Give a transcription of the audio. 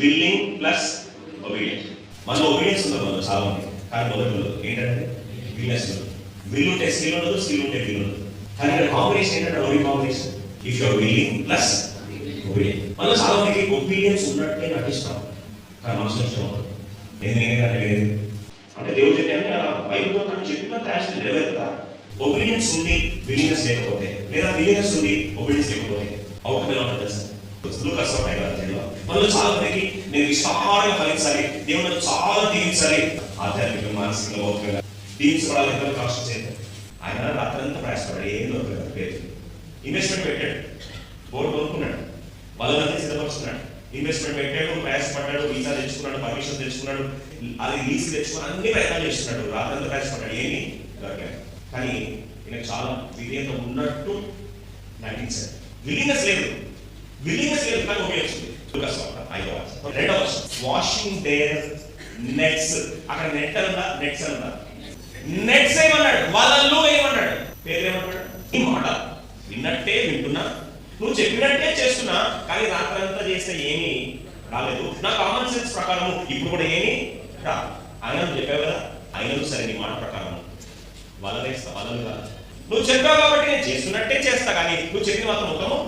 Willing plus obedience. మనలో obedience ఉండదు, మనలో చాలా మంది. కానీ మొదటి ఏంటంటే విల్నెస్ ఉండదు. విల్ ఉంటే స్కిల్ ఉండదు, స్కిల్ ఉంటే విల్ ఉండదు. కానీ ఇక్కడ కాంబినేషన్ ఏంటంటే ఒబీ combination. If you're willing plus obedience. మనలో చాలా మందికి ఒబీడియన్స్ ఉన్నట్టే నటిస్తాం, కానీ మనసు ఇష్టం అవుతుంది. అంటే దేవుడు చెప్పాను అలా బైబిల్తో తను చెప్పిన త్యాష్ నెరవేరుతా. ఒబీడియన్స్ ఉండి విల్లింగ్నెస్ లేకపోతే, లేదా విల్లింగ్నెస్ ఉండి ఒబీడియన్స్ లేకపోతే అవుట్కమ్ ఎలా ఉంటుంది తెలుసా? మనలో చాలా మందికి నేను విస్తారంగా ఫలించాలి, దేవుడు చాలా దీవించాలి, ఆధ్యాత్మిక మానసిక భౌతికంగా దీవించబడాలి, ఎంతో కష్టం చేయాలి. ఆయన రాత్రంతా ప్రయాసపడాడు, ఏం దొరకలేదు. పేరు ఇన్వెస్ట్మెంట్ పెట్టాడు, బోర్డు కొనుక్కున్నాడు, వాళ్ళందరినీ సిద్ధపరుస్తున్నాడు. ఇన్వెస్ట్మెంట్ పెట్టాడు, ప్రయాసపడ్డాడు, వీసా తెచ్చుకున్నాడు, పర్మిషన్ తెచ్చుకున్నాడు, అది లీజ్ తెచ్చుకున్నాడు, అన్ని ప్రయత్నాలు చేస్తున్నాడు, రాత్రంతా ప్రయాసపడ్డాడు, ఏమి దొరకలేదు. కానీ ఈయనకు చాలా విధేయత ఉన్నట్టు నటించాడు. విల్లింగ్నెస్ లేదు, విల్లింగ్నెస్ లేదు, కానీ ఒబీడియన్స్ ఉంది. రెండవ వాషింగ్ దేర్ నెట్స్. అక్కడ నెట్ అన్నా నెట్స్ అన్నా నెట్స్ ఏమన్నాడు, వాళ్ళల్లో ఏమన్నాడు, పేరు ఏమన్నాడు, ఈ మాట విన్నట్టే వింటున్నా, నువ్వు చెప్పినట్టే చేస్తున్నా, కానీ రాత్రంతా చేస్తే ఏమీ రాలేదు. నా కామన్ సెన్స్ ప్రకారం ఇప్పుడు కూడా ఏమీ రా. ఆయన చెప్పావు కదా, ఆయన సరే నీ మాట ప్రకారం వాళ్ళ వేస్తా, వాళ్ళని కాదు. నువ్వు చెప్పావు కాబట్టి నేను చేస్తున్నట్టే చేస్తా, కానీ నువ్వు చెప్పిన మాత్రం మొత్తము